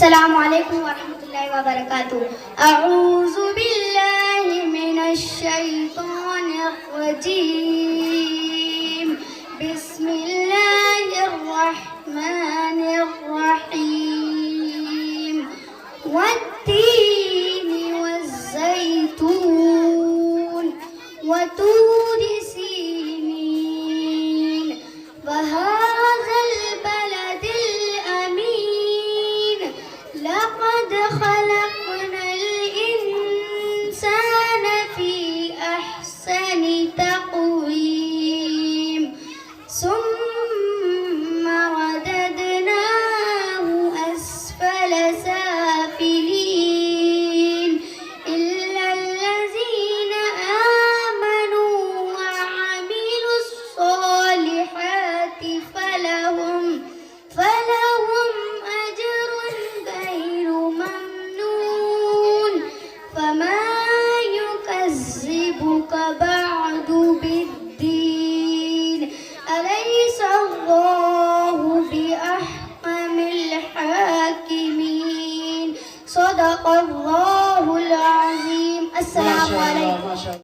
السلام عليكم ورحمة الله وبركاته. أعوذ بالله من الشيطان الرجيم. بسم الله الرحمن الرحيم. والتين والزيتون وطور سينين وهذا البلد الأمين. لقد خلقنا الإنسان في أحسن تقويم ثم رددناه أسفل سافلين إلا الذين آمنوا وعملوا الصالحات فلهم أجر غير ممنون. فما يكذبك بعد بالدين؟ أليس الله بأحكم الحاكمين؟ صدق الله العظيم. السلام عليكم.